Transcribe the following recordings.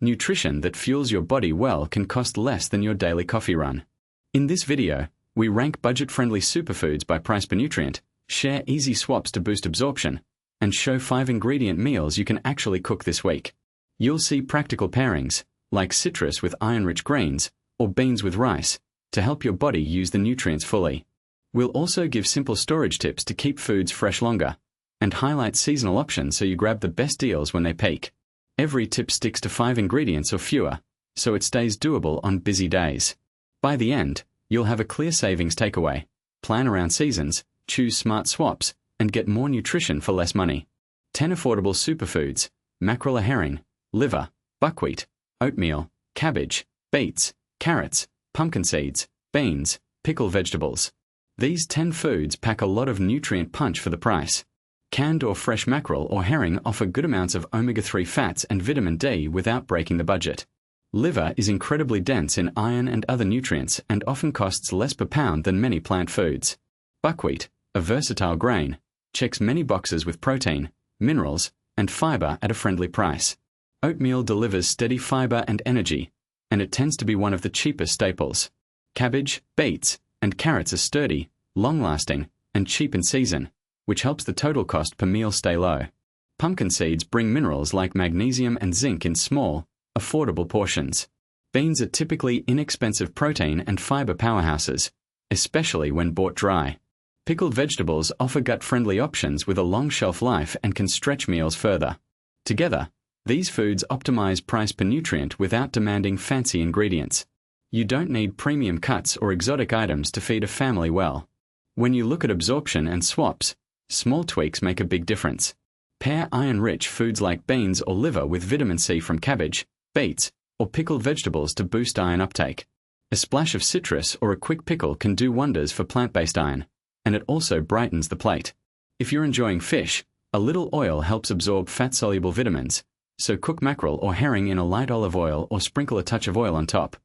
Nutrition that fuels your body well can cost less than your daily coffee run. In this video, we rank budget-friendly superfoods by price per nutrient, share easy swaps to boost absorption, and show 5-ingredient meals you can actually cook this week. You'll see practical pairings, like citrus with iron-rich greens, or beans with rice, to help your body use the nutrients fully. We'll also give simple storage tips to keep foods fresh longer, and highlight seasonal options so you grab the best deals when they peak. Every tip sticks to 5 ingredients or fewer, so it stays doable on busy days. By the end, you'll have a clear savings takeaway, plan around seasons, choose smart swaps, and get more nutrition for less money. 10 affordable superfoods: mackerel or herring, liver, buckwheat, oatmeal, cabbage, beets, carrots, pumpkin seeds, beans, pickled vegetables. These 10 foods pack a lot of nutrient punch for the price. Canned or fresh mackerel or herring offer good amounts of omega-3 fats and vitamin D without breaking the budget. Liver is incredibly dense in iron and other nutrients and often costs less per pound than many plant foods. Buckwheat, a versatile grain, checks many boxes with protein, minerals, and fiber at a friendly price. Oatmeal delivers steady fiber and energy, and it tends to be one of the cheapest staples. Cabbage, beets, and carrots are sturdy, long-lasting, and cheap in season, which helps the total cost per meal stay low. Pumpkin seeds bring minerals like magnesium and zinc in small, affordable portions. Beans are typically inexpensive protein and fiber powerhouses, especially when bought dry. Pickled vegetables offer gut-friendly options with a long shelf life and can stretch meals further. Together, these foods optimize price per nutrient without demanding fancy ingredients. You don't need premium cuts or exotic items to feed a family well. When you look at absorption and swaps, small tweaks make a big difference. Pair iron-rich foods like beans or liver with vitamin C from cabbage, beets, or pickled vegetables to boost iron uptake. A splash of citrus or a quick pickle can do wonders for plant-based iron, and it also brightens the plate. If you're enjoying fish, a little oil helps absorb fat-soluble vitamins, so cook mackerel or herring in a light olive oil or sprinkle a touch of oil on top.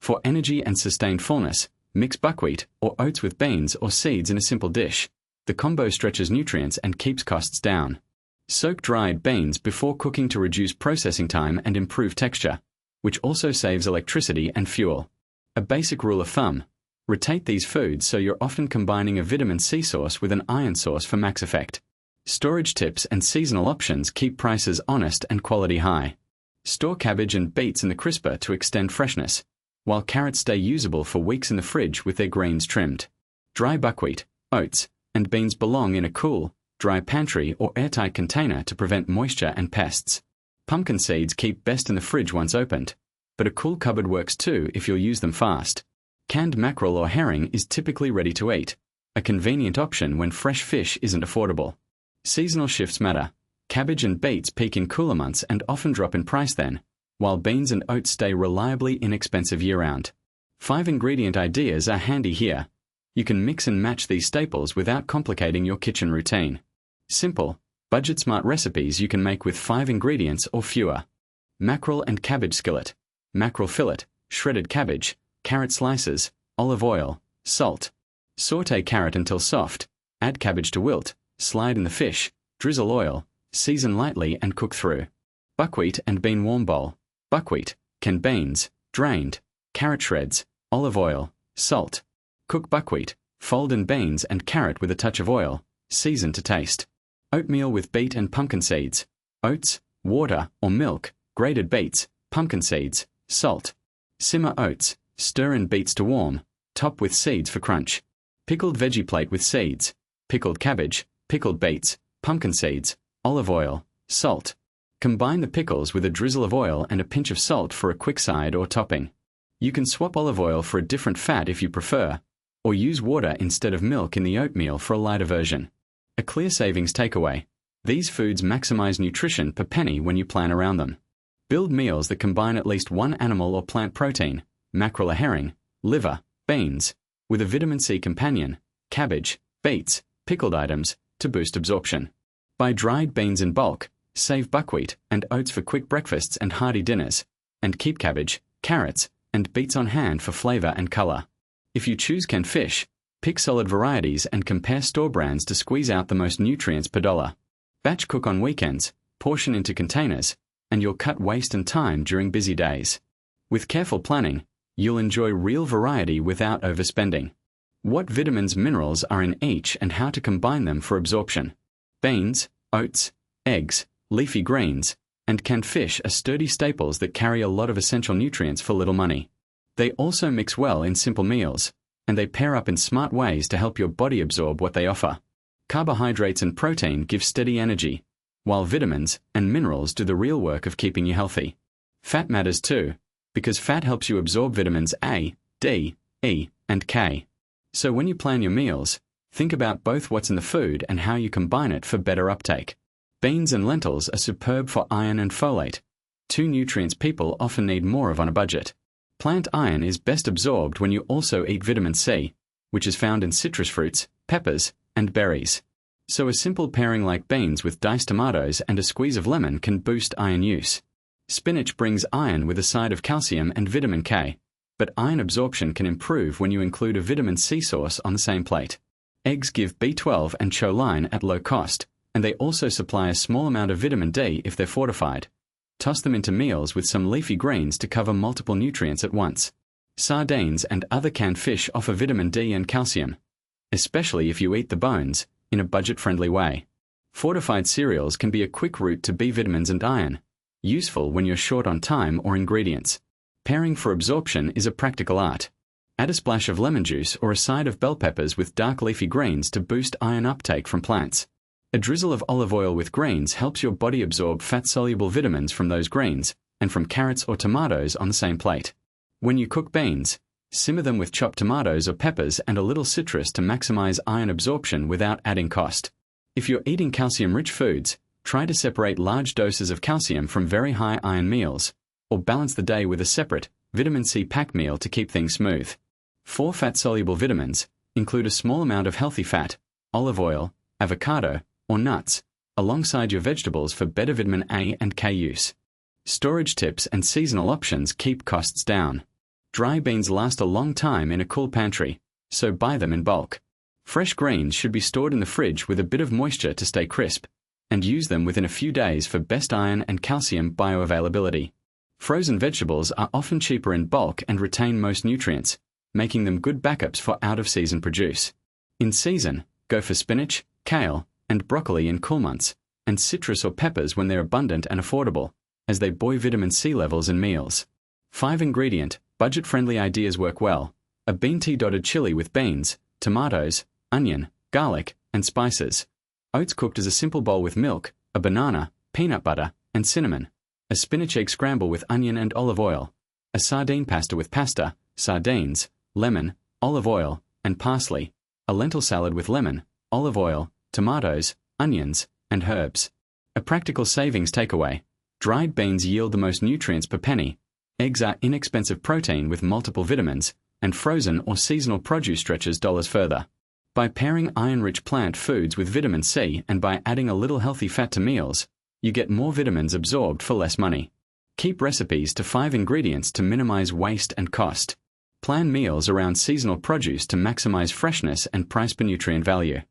For energy and sustained fullness, mix buckwheat or oats with beans or seeds in a simple dish. The combo stretches nutrients and keeps costs down. Soak dried beans before cooking to reduce processing time and improve texture, which also saves electricity and fuel. A basic rule of thumb: rotate these foods so you're often combining a vitamin C source with an iron source for max effect. Storage tips and seasonal options keep prices honest and quality high. Store cabbage and beets in the crisper to extend freshness, while carrots stay usable for weeks in the fridge with their greens trimmed. Dry buckwheat, oats, and beans belong in a cool, dry pantry or airtight container to prevent moisture and pests. Pumpkin seeds keep best in the fridge once opened, but a cool cupboard works too if you'll use them fast. Canned mackerel or herring is typically ready to eat, a convenient option when fresh fish isn't affordable. Seasonal shifts matter. Cabbage and beets peak in cooler months and often drop in price then, while beans and oats stay reliably inexpensive year-round. 5-ingredient ideas are handy here. You can mix and match these staples without complicating your kitchen routine. Simple, budget-smart recipes you can make with 5 ingredients or fewer. Mackerel and cabbage skillet. Mackerel fillet, shredded cabbage, carrot slices, olive oil, salt. Sauté carrot until soft, add cabbage to wilt, slide in the fish, drizzle oil, season lightly and cook through. Buckwheat and bean warm bowl. Buckwheat, canned beans, drained, carrot shreds, olive oil, salt. Cook buckwheat, fold in beans and carrot with a touch of oil, season to taste. Oatmeal with beet and pumpkin seeds. Oats, water or milk, grated beets, pumpkin seeds, salt. Simmer oats, stir in beets to warm, top with seeds for crunch. Pickled veggie plate with seeds. Pickled cabbage, pickled beets, pumpkin seeds, olive oil, salt. Combine the pickles with a drizzle of oil and a pinch of salt for a quick side or topping. You can swap olive oil for a different fat if you prefer, or use water instead of milk in the oatmeal for a lighter version. A clear savings takeaway: these foods maximize nutrition per penny when you plan around them. Build meals that combine at least one animal or plant protein, mackerel or herring, liver, beans, with a vitamin C companion, cabbage, beets, pickled items, to boost absorption. Buy dried beans in bulk, save buckwheat and oats for quick breakfasts and hearty dinners, and keep cabbage, carrots, and beets on hand for flavor and color. If you choose canned fish, pick solid varieties and compare store brands to squeeze out the most nutrients per dollar. Batch cook on weekends, portion into containers, and you'll cut waste and time during busy days. With careful planning, you'll enjoy real variety without overspending. What vitamins, minerals are in each and how to combine them for absorption. Beans, oats, eggs, leafy greens, and canned fish are sturdy staples that carry a lot of essential nutrients for little money. They also mix well in simple meals, and they pair up in smart ways to help your body absorb what they offer. Carbohydrates and protein give steady energy, while vitamins and minerals do the real work of keeping you healthy. Fat matters too, because fat helps you absorb vitamins A, D, E, and K. So when you plan your meals, think about both what's in the food and how you combine it for better uptake. Beans and lentils are superb for iron and folate, two nutrients people often need more of on a budget. Plant iron is best absorbed when you also eat vitamin C, which is found in citrus fruits, peppers, and berries. So a simple pairing like beans with diced tomatoes and a squeeze of lemon can boost iron use. Spinach brings iron with a side of calcium and vitamin K, but iron absorption can improve when you include a vitamin C source on the same plate. Eggs give B12 and choline at low cost, and they also supply a small amount of vitamin D if they're fortified. Toss them into meals with some leafy greens to cover multiple nutrients at once. Sardines and other canned fish offer vitamin D and calcium, especially if you eat the bones, in a budget-friendly way. Fortified cereals can be a quick route to B vitamins and iron, useful when you're short on time or ingredients. Pairing for absorption is a practical art. Add a splash of lemon juice or a side of bell peppers with dark leafy greens to boost iron uptake from plants. A drizzle of olive oil with greens helps your body absorb fat-soluble vitamins from those greens and from carrots or tomatoes on the same plate. When you cook beans, simmer them with chopped tomatoes or peppers and a little citrus to maximize iron absorption without adding cost. If you're eating calcium-rich foods, try to separate large doses of calcium from very high iron meals, or balance the day with a separate, vitamin C pack meal to keep things smooth. 4 fat-soluble vitamins include a small amount of healthy fat, olive oil, avocado, or nuts, alongside your vegetables for better vitamin A and K use. Storage tips and seasonal options keep costs down. Dry beans last a long time in a cool pantry, so buy them in bulk. Fresh greens should be stored in the fridge with a bit of moisture to stay crisp, and use them within a few days for best iron and calcium bioavailability. Frozen vegetables are often cheaper in bulk and retain most nutrients, making them good backups for out-of-season produce. In season, go for spinach, kale, and broccoli in cool months, and citrus or peppers when they're abundant and affordable, as they buoy vitamin C levels in meals. 5-ingredient, budget-friendly ideas work well. A bean tea-dotted chili with beans, tomatoes, onion, garlic, and spices. Oats cooked as a simple bowl with milk, a banana, peanut butter, and cinnamon. A spinach egg scramble with onion and olive oil. A sardine pasta with pasta, sardines, lemon, olive oil, and parsley. A lentil salad with lemon, olive oil, tomatoes, onions, and herbs. A practical savings takeaway. Dried beans yield the most nutrients per penny. Eggs are inexpensive protein with multiple vitamins, and frozen or seasonal produce stretches dollars further. By pairing iron-rich plant foods with vitamin C and by adding a little healthy fat to meals, you get more vitamins absorbed for less money. Keep recipes to 5 ingredients to minimize waste and cost. Plan meals around seasonal produce to maximize freshness and price per nutrient value.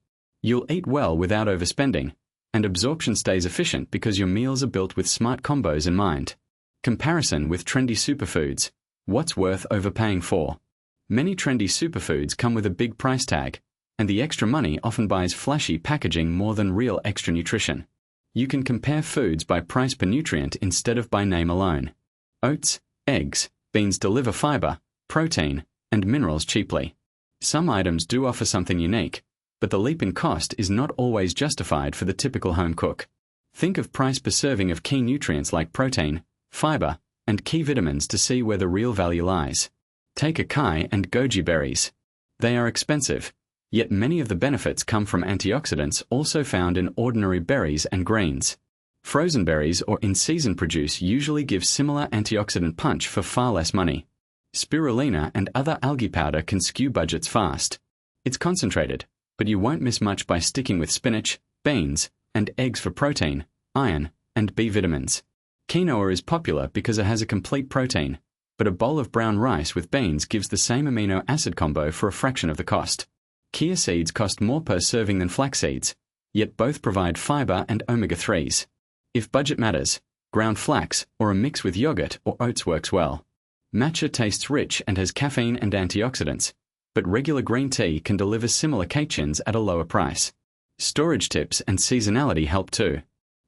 You'll eat well without overspending, and absorption stays efficient because your meals are built with smart combos in mind. Comparison with trendy superfoods. What's worth overpaying for? Many trendy superfoods come with a big price tag, and the extra money often buys flashy packaging more than real extra nutrition. You can compare foods by price per nutrient instead of by name alone. Oats, eggs, beans deliver fiber, protein, and minerals cheaply. Some items do offer something unique, but the leap in cost is not always justified for the typical home cook. Think of price per serving of key nutrients like protein, fiber, and key vitamins to see where the real value lies. Take acai and goji berries. They are expensive, yet many of the benefits come from antioxidants also found in ordinary berries and greens. Frozen berries or in-season produce usually give similar antioxidant punch for far less money. Spirulina and other algae powder can skew budgets fast. It's concentrated, but you won't miss much by sticking with spinach, beans, and eggs for protein, iron, and B vitamins. Quinoa is popular because it has a complete protein, but a bowl of brown rice with beans gives the same amino acid combo for a fraction of the cost. Chia seeds cost more per serving than flax seeds, yet both provide fiber and omega-3s. If budget matters, Ground flax or a mix with yogurt or oats works well. Matcha tastes rich and has caffeine and antioxidants, but regular green tea can deliver similar catechins at a lower price. Storage tips and seasonality help too.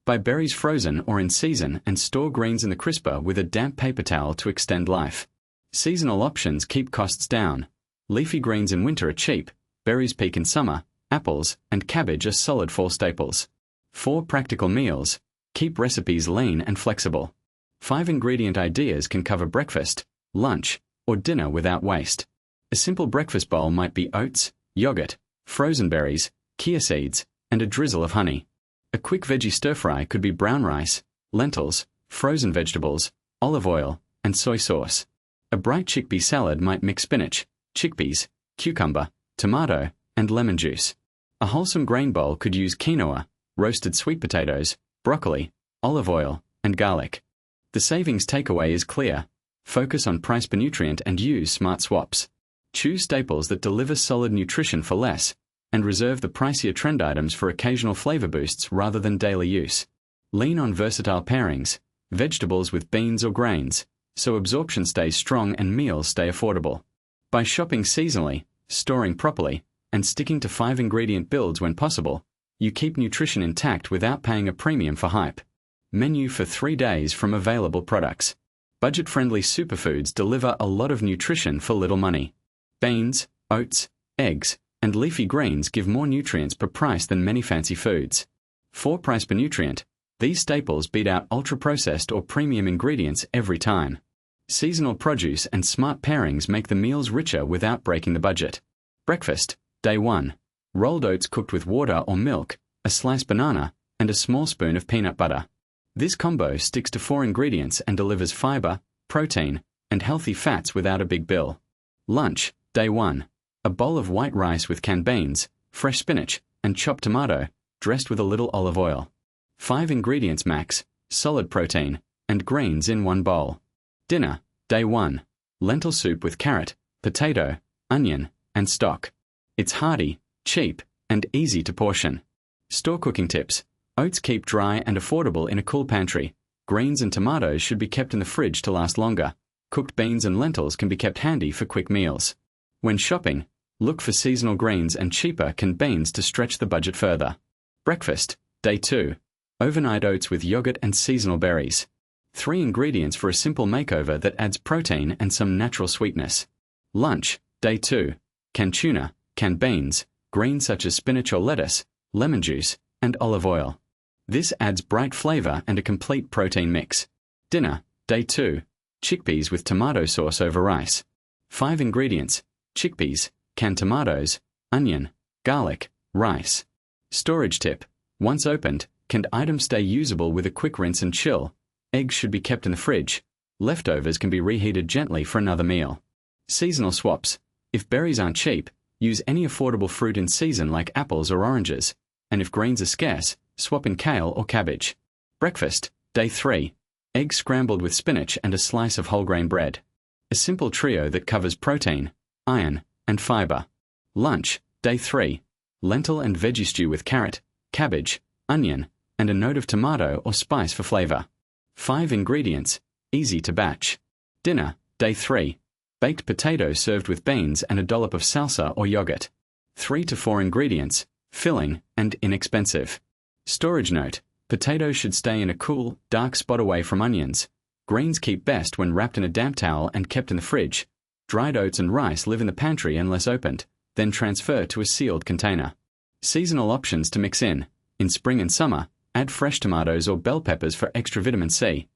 Buy berries frozen or in season and store greens in the crisper with a damp paper towel to extend life. Seasonal options keep costs down. Leafy greens in winter are cheap, berries peak in summer, apples and cabbage are solid fall staples. 4 practical meals. Keep recipes lean and flexible. 5 ingredient ideas can cover breakfast, lunch, or dinner without waste. A simple breakfast bowl might be oats, yogurt, frozen berries, chia seeds, and a drizzle of honey. A quick veggie stir-fry could be brown rice, lentils, frozen vegetables, olive oil, and soy sauce. A bright chickpea salad might mix spinach, chickpeas, cucumber, tomato, and lemon juice. A wholesome grain bowl could use quinoa, roasted sweet potatoes, broccoli, olive oil, and garlic. The savings takeaway is clear. Focus on price per nutrient and use smart swaps. Choose staples that deliver solid nutrition for less, and reserve the pricier trend items for occasional flavor boosts rather than daily use. Lean on versatile pairings, vegetables with beans or grains, so absorption stays strong and meals stay affordable. By shopping seasonally, storing properly, and sticking to 5 ingredient builds when possible, you keep nutrition intact without paying a premium for hype. Menu for 3 days from available products. Budget-friendly superfoods deliver a lot of nutrition for little money. Beans, oats, eggs, and leafy greens give more nutrients per price than many fancy foods. For price per nutrient, these staples beat out ultra-processed or premium ingredients every time. Seasonal produce and smart pairings make the meals richer without breaking the budget. Breakfast, day 1. Rolled oats cooked with water or milk, a sliced banana, and a small spoon of peanut butter. This combo sticks to 4 ingredients and delivers fiber, protein, and healthy fats without a big bill. Lunch, day 1. A bowl of white rice with canned beans, fresh spinach, and chopped tomato, dressed with a little olive oil. 5 ingredients max, solid protein, and grains in one bowl. Dinner, day 1. Lentil soup with carrot, potato, onion, and stock. It's hearty, cheap, and easy to portion. Store cooking tips. Oats keep dry and affordable in a cool pantry. Greens and tomatoes should be kept in the fridge to last longer. Cooked beans and lentils can be kept handy for quick meals. When shopping, look for seasonal greens and cheaper canned beans to stretch the budget further. Breakfast, day 2. Overnight oats with yogurt and seasonal berries. 3 ingredients for a simple makeover that adds protein and some natural sweetness. Lunch, day 2. Canned tuna, canned beans, greens such as spinach or lettuce, lemon juice, and olive oil. This adds bright flavor and a complete protein mix. Dinner, day 2. Chickpeas with tomato sauce over rice. 5 ingredients: chickpeas, canned tomatoes, onion, garlic, rice. Storage tip. Once opened, canned items stay usable with a quick rinse and chill. Eggs should be kept in the fridge. Leftovers can be reheated gently for another meal. Seasonal swaps. If berries aren't cheap, use any affordable fruit in season like apples or oranges. And if greens are scarce, swap in kale or cabbage. Breakfast, day 3. Eggs scrambled with spinach and a slice of whole grain bread. A simple trio that covers protein, iron, and fiber. Lunch, day 3. Lentil and veggie stew with carrot, cabbage, onion, and a note of tomato or spice for flavor. 5 ingredients, easy to batch. Dinner, day 3. Baked potatoes served with beans and a dollop of salsa or yogurt. 3 to 4 ingredients, filling and inexpensive. Storage note. Potatoes should stay in a cool, dark spot away from onions. Greens keep best when wrapped in a damp towel and kept in the fridge. Dried oats and rice live in the pantry unless opened, then transfer to a sealed container. Seasonal options to mix in. In spring and summer, add fresh tomatoes or bell peppers for extra vitamin C.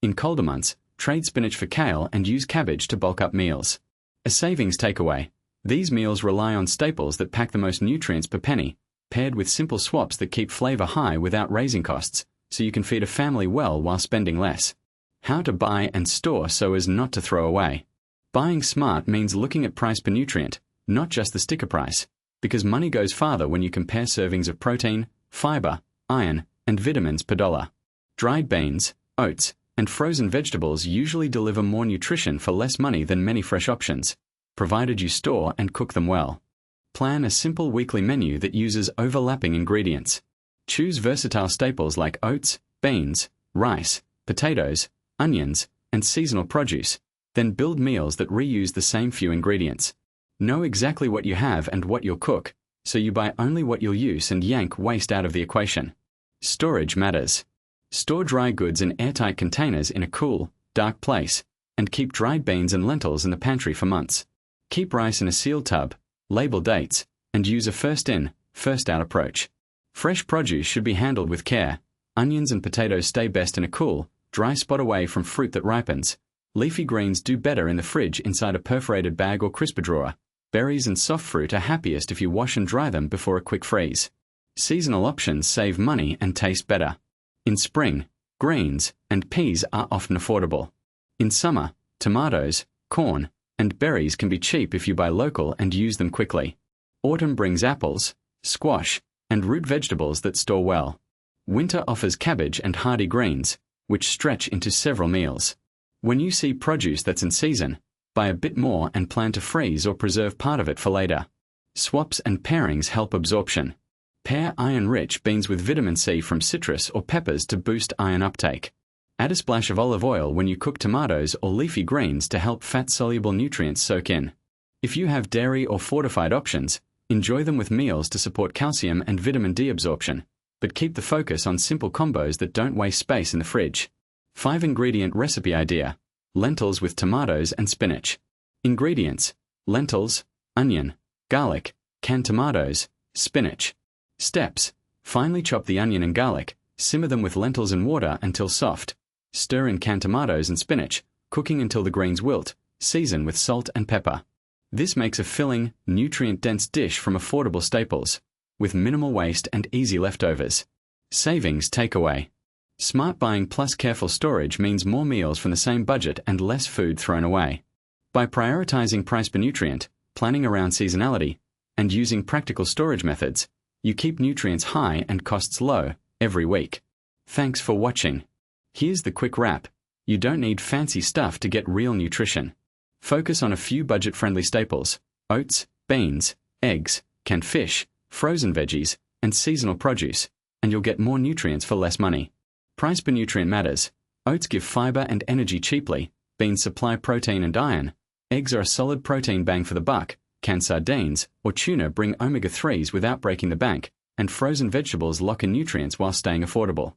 In colder months, trade spinach for kale and use cabbage to bulk up meals. A savings takeaway. These meals rely on staples that pack the most nutrients per penny, paired with simple swaps that keep flavor high without raising costs, so you can feed a family well while spending less. How to buy and store so as not to throw away. Buying smart means looking at price per nutrient, not just the sticker price, because money goes farther when you compare servings of protein, fiber, iron, and vitamins per dollar. Dried beans, oats, and frozen vegetables usually deliver more nutrition for less money than many fresh options, provided you store and cook them well. Plan a simple weekly menu that uses overlapping ingredients. Choose versatile staples like oats, beans, rice, potatoes, onions, and seasonal produce, then build meals that reuse the same few ingredients. Know exactly what you have and what you'll cook, so you buy only what you'll use and yank waste out of the equation. Storage matters. Store dry goods in airtight containers in a cool, dark place, and keep dried beans and lentils in the pantry for months. Keep rice in a sealed tub, label dates, and use a first-in, first-out approach. Fresh produce should be handled with care. Onions and potatoes stay best in a cool, dry spot away from fruit that ripens. Leafy greens do better in the fridge inside a perforated bag or crisper drawer. Berries and soft fruit are happiest if you wash and dry them before a quick freeze. Seasonal options save money and taste better. In spring, greens and peas are often affordable. In summer, tomatoes, corn, and berries can be cheap if you buy local and use them quickly. Autumn brings apples, squash, and root vegetables that store well. Winter offers cabbage and hardy greens, which stretch into several meals. When you see produce that's in season, buy a bit more and plan to freeze or preserve part of it for later. Swaps and pairings help absorption. Pair iron-rich beans with vitamin C from citrus or peppers to boost iron uptake. Add a splash of olive oil when you cook tomatoes or leafy greens to help fat-soluble nutrients soak in. If you have dairy or fortified options, enjoy them with meals to support calcium and vitamin D absorption, but keep the focus on simple combos that don't waste space in the fridge. 5-ingredient recipe idea: lentils with tomatoes and spinach. Ingredients: lentils, onion, garlic, canned tomatoes, spinach. Steps: finely chop the onion and garlic, simmer them with lentils and water until soft. Stir in canned tomatoes and spinach, cooking until the greens wilt. Season with salt and pepper. This makes a filling, nutrient-dense dish from affordable staples, with minimal waste and easy leftovers. Savings takeaway. Smart buying plus careful storage means more meals from the same budget and less food thrown away. By prioritizing price per nutrient, planning around seasonality, and using practical storage methods, you keep nutrients high and costs low every week. Thanks for watching. Here's the quick wrap. You don't need fancy stuff to get real nutrition. Focus on a few budget-friendly staples: oats, beans, eggs, canned fish, frozen veggies, and seasonal produce, and you'll get more nutrients for less money. Price per nutrient matters. Oats give fiber and energy cheaply, beans supply protein and iron, eggs are a solid protein bang for the buck, canned sardines or tuna bring omega-3s without breaking the bank, and frozen vegetables lock in nutrients while staying affordable.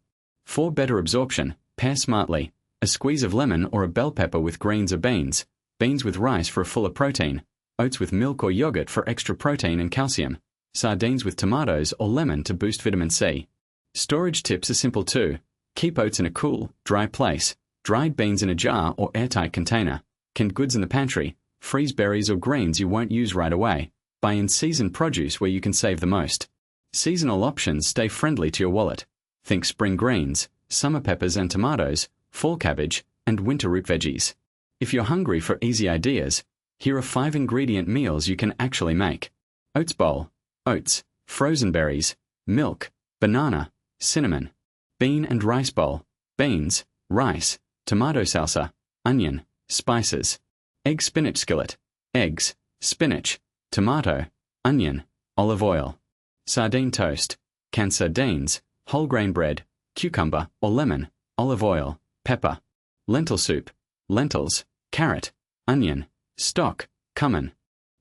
For better absorption, pair smartly: a squeeze of lemon or a bell pepper with greens or beans, beans with rice for a fuller protein, oats with milk or yogurt for extra protein and calcium, sardines with tomatoes or lemon to boost vitamin C. Storage tips are simple too. Keep oats in a cool, dry place, dried beans in a jar or airtight container, canned goods in the pantry, freeze berries or greens you won't use right away, buy in seasoned produce where you can save the most. Seasonal options stay friendly to your wallet. Think spring greens, summer peppers and tomatoes, fall cabbage, and winter root veggies. If you're hungry for easy ideas, here are 5-ingredient meals you can actually make. Oats bowl: oats, frozen berries, milk, banana, cinnamon. Bean and rice bowl: beans, rice, tomato salsa, onion, spices. Egg spinach skillet: eggs, spinach, tomato, onion, olive oil. Sardine toast: canned sardines, whole grain bread, cucumber or lemon, olive oil, pepper. Lentil soup: lentils, carrot, onion, stock, cumin.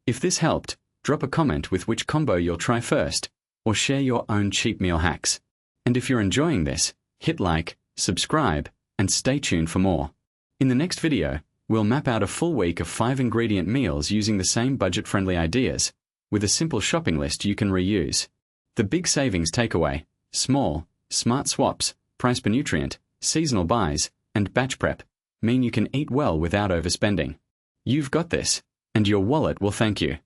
If this helped, drop a comment with which combo you'll try first, or share your own cheap meal hacks. And if you're enjoying this, hit like, subscribe, and stay tuned for more. In the next video, we'll map out a full week of 5-ingredient meals using the same budget-friendly ideas, with a simple shopping list you can reuse. The big savings takeaway: small, smart swaps, price per nutrient, seasonal buys, and batch prep mean you can eat well without overspending. You've got this, and your wallet will thank you.